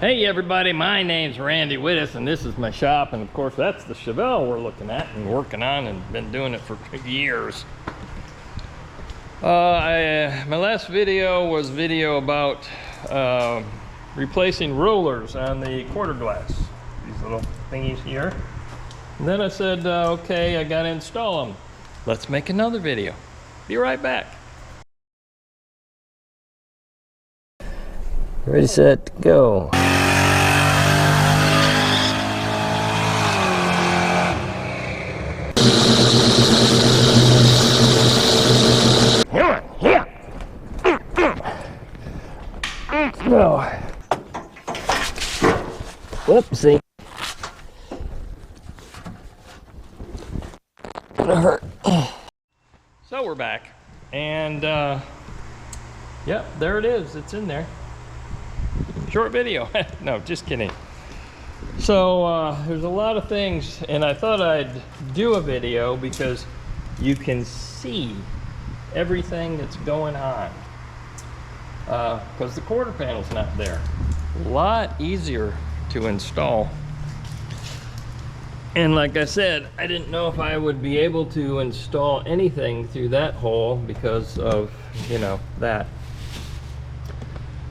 Hey everybody, my name's Randy Wittes and this is my shop, and of course that's the Chevelle we're looking at and working on and been doing it for years. My last video was a video about replacing rollers on the quarter glass, these little thingies here. And then I said, okay, I gotta install them. Let's make another video. Be right back. Ready, set, go. No. Whoopsie. Gonna hurt. So we're back, and yep, there it is. It's in there. Short video. No, just kidding. So there's a lot of things, and I thought I'd do a video because you can see everything that's going on. Because the quarter panel's not there. A lot easier to install. And like I said, I didn't know if I would be able to install anything through that hole because of, you know, that.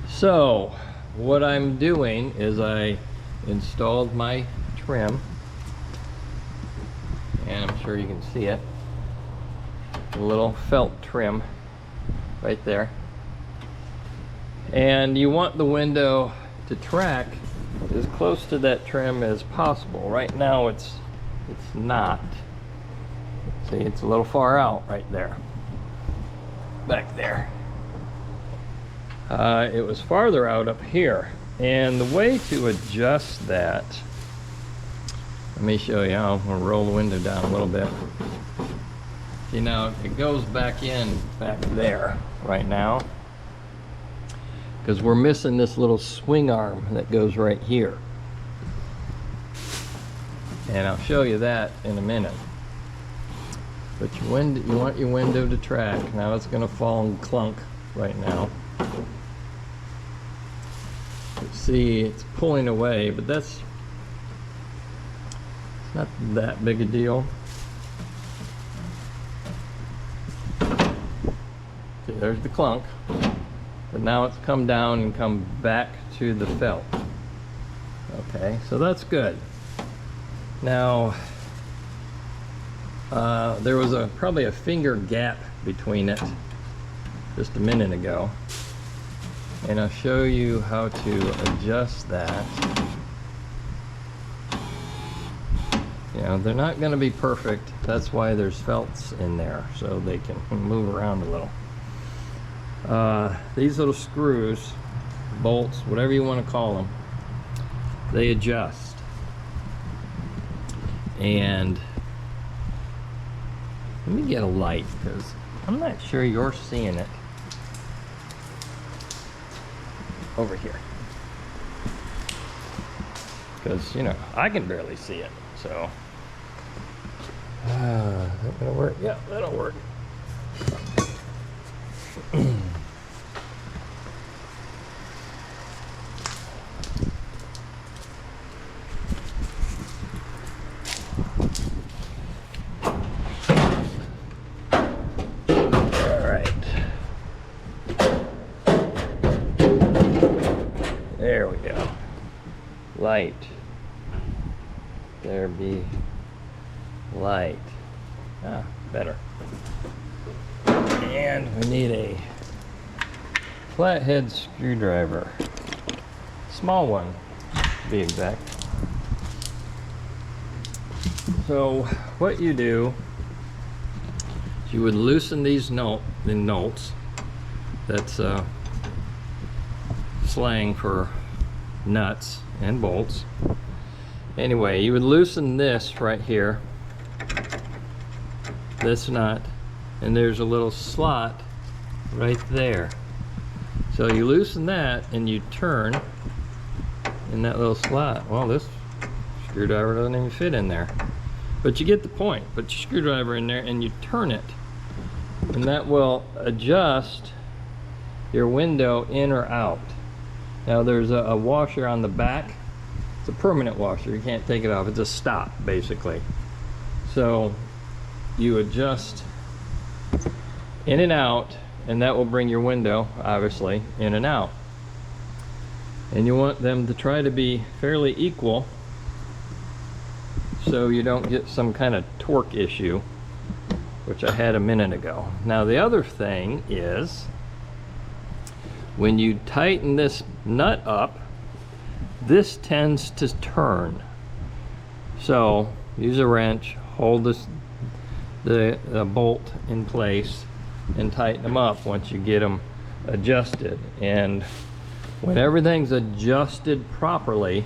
So what I'm doing is I installed my trim, and I'm sure you can see it. A little felt trim right there. And you want the window to track as close to that trim as possible. Right now it's not. See, it's a little far out right there. Back there. It was farther out up here. And the way to adjust that, let me show you. I'm gonna roll the window down a little bit. You know, it goes back in back there right now, because we're missing this little swing arm that goes right here. And I'll show you that in a minute. But you want your window to track. Now it's going to fall and clunk right now. See, it's pulling away, but it's not that big a deal. See, there's the clunk. But now it's come down and come back to the felt. Okay, so that's good. Now, there was probably a finger gap between it just a minute ago. And I'll show you how to adjust that. You know, they're not going to be perfect. That's why there's felts in there, so they can move around a little. These little screws, bolts, whatever you want to call them, they adjust. And let me get a light because I'm not sure you're seeing it over here. Because, you know, I can barely see it. So, is that gonna work? Yeah, that'll work. There we go. Light. There be light. Ah, better. And we need a flathead screwdriver. Small one, to be exact. So what you do is you would loosen these nulls. That's slang for nuts and bolts. Anyway, you would loosen this right here, this nut, and there's a little slot right there. So you loosen that and you turn in that little slot. Well, this screwdriver doesn't even fit in there, but you get the point. Put your screwdriver in there and you turn it, and that will adjust your window in or out. Now there's a washer on the back. It's a permanent washer, you can't take it off. It's a stop basically. So you adjust in and out, and that will bring your window obviously in and out. And you want them to try to be fairly equal so you don't get some kind of torque issue, which I had a minute ago. Now the other thing is, when you tighten this nut up, this tends to turn. So use a wrench, hold the bolt in place and tighten them up once you get them adjusted. And when everything's adjusted properly,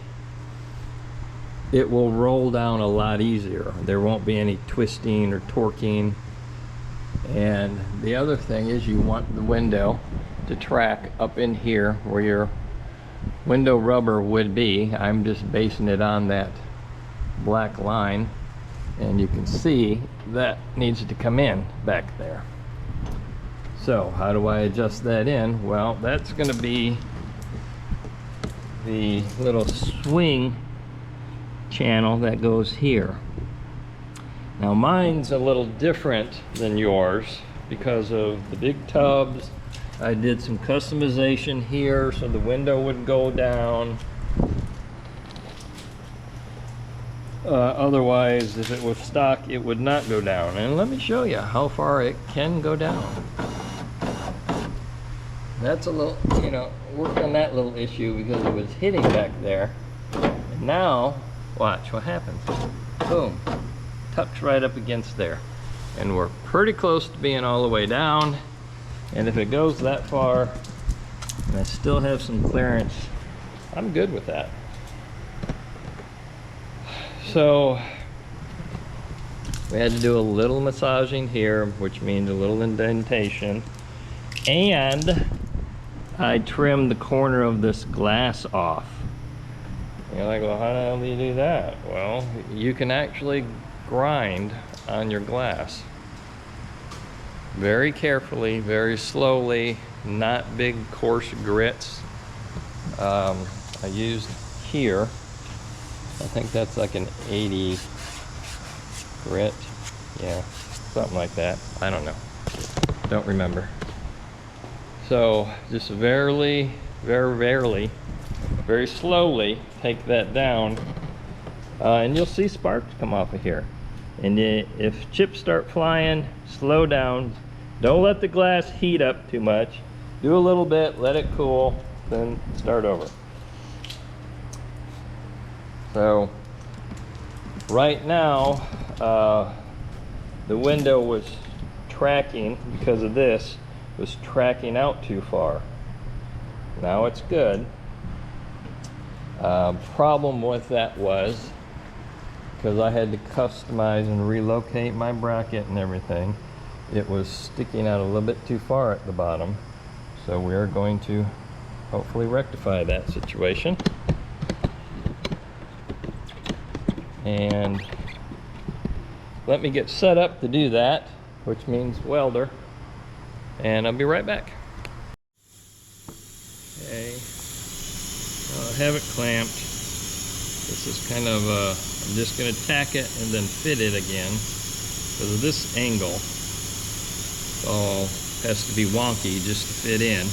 it will roll down a lot easier. There won't be any twisting or torquing. And the other thing is, you want the window to track up in here where your window rubber would be. I'm just basing it on that black line, and you can see that needs to come in back there. So how do I adjust that in? Well, that's going to be the little swing channel that goes here. Now mine's a little different than yours because of the big tubs. I did some customization here so the window would go down. Otherwise, if it was stock, it would not go down. And let me show you how far it can go down. That's a little, you know, worked on that little issue because it was hitting back there. And now, watch what happens. Boom. Tucks right up against there. And we're pretty close to being all the way down. And if it goes that far, and I still have some clearance, I'm good with that. So we had to do a little massaging here, which means a little indentation. And I trimmed the corner of this glass off. You're like, well, how the hell do you do that? Well, you can actually grind on your glass. Very carefully, very slowly, not big coarse grits. I used here, I think that's like an 80 grit. Yeah, something like that. I don't know. Don't remember. So just very slowly take that down, and you'll see sparks come off of here. And if chips start flying, slow down. Don't let the glass heat up too much. Do a little bit, let it cool, then start over. So right now, the window was tracking, because of this, was tracking out too far. Now it's good. Problem with that was, because I had to customize and relocate my bracket and everything, it was sticking out a little bit too far at the bottom. So we are going to hopefully rectify that situation. And let me get set up to do that, which means welder, and I'll be right back. Okay, I have it clamped. This is kind of I'm just going to tack it and then fit it again. Because of this angle, it all has to be wonky just to fit in.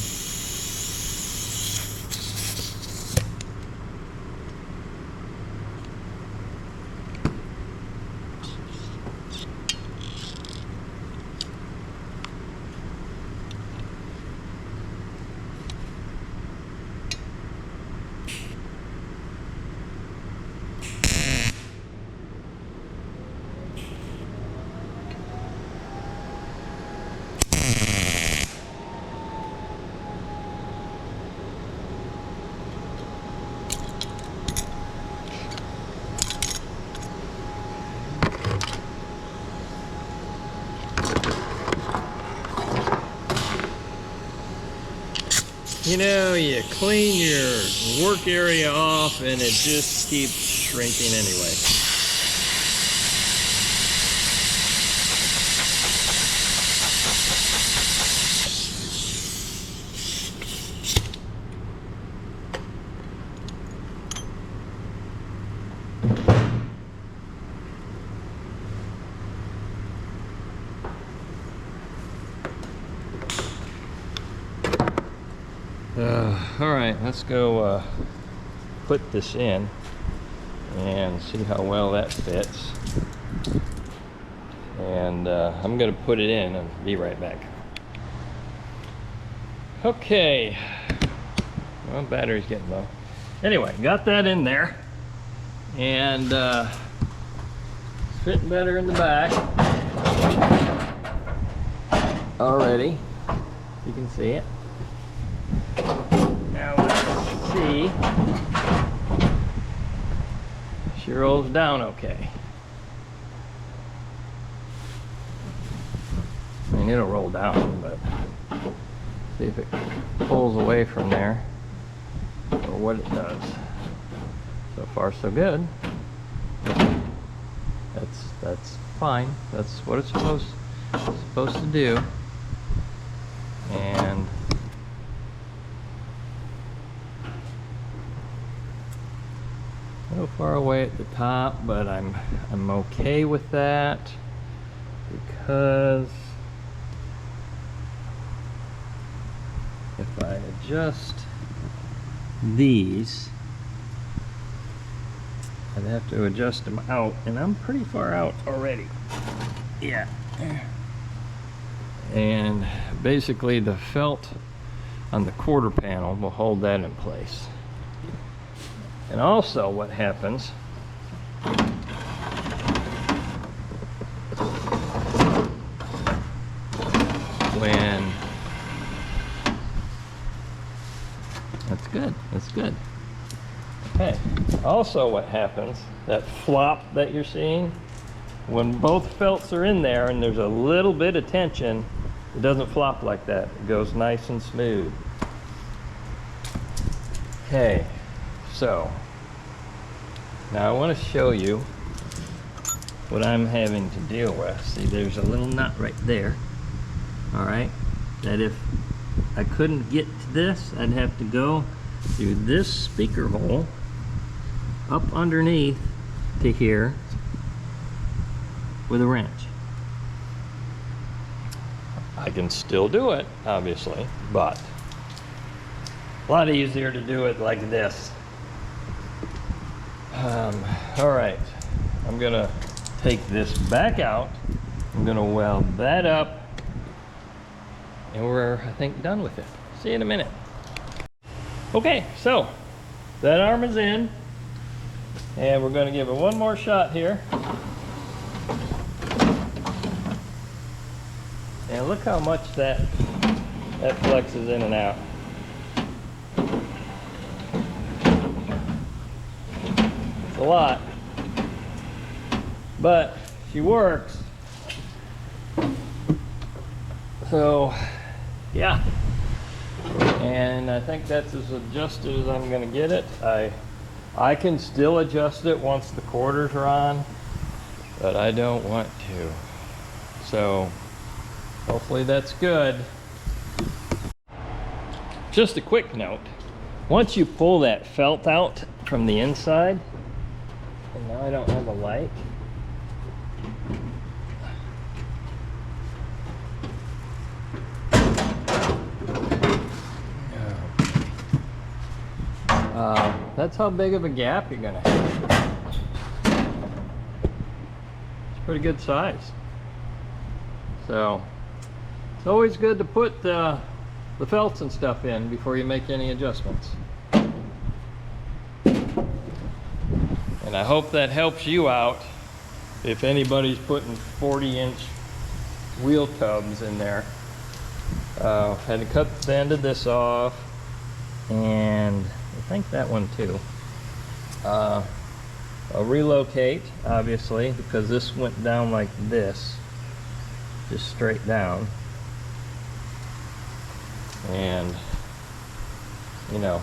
You know, you clean your work area off and it just keeps shrinking anyway. All right, let's go put this in and see how well that fits. And I'm gonna put it in and be right back. Okay, well, battery's getting low. Anyway, got that in there, and it's fitting better in the back already. You can see it. Now let's see. She rolls down okay. I mean, it'll roll down, but see if it pulls away from there or what it does. So far so good. That's fine. That's what it's supposed to do. And a little far away at the top, but I'm okay with that because if I adjust these, I'd have to adjust them out, and I'm pretty far out already. Yeah. And basically the felt on the quarter panel will hold that in place. And also what happens when that's good. Okay, also what happens, that flop that you're seeing, when both felts are in there and there's a little bit of tension, it doesn't flop like that. It goes nice and smooth. Okay, so now I want to show you what I'm having to deal with. See, there's a little nut right there. All right, that if I couldn't get to this, I'd have to go through this speaker hole up underneath to here with a wrench. I can still do it, obviously, but a lot easier to do it like this. All right, I'm gonna take this back out. I'm gonna weld that up, and we're, I think, done with it. See you in a minute. Okay, so that arm is in, and we're gonna give it one more shot here. And look how much that flexes in and out. It's a lot, but she works. So, yeah. And I think that's as adjusted as I'm gonna get it. I can still adjust it once the quarters are on, but I don't want to. So, hopefully that's good. Just a quick note. Once you pull that felt out from the inside, and now I don't have a light. That's how big of a gap you're gonna have. It's pretty good size. So it's always good to put the felts and stuff in before you make any adjustments. And I hope that helps you out if anybody's putting 40-inch wheel tubs in there. Had to cut the end of this off, and I think that one too. I'll relocate, obviously, because this went down like this, just straight down. And you know,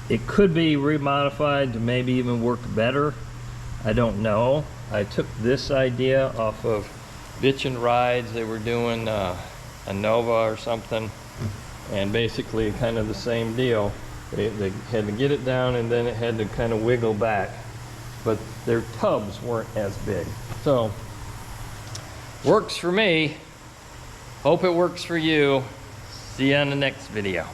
it could be remodified to maybe even work better. I don't know. I took this idea off of Bitch and Rides. They were doing a Nova or something, and basically kind of the same deal. They had to get it down, and then it had to kind of wiggle back, but their tubs weren't as big. So works for me. Hope it works for you. See you on the next video.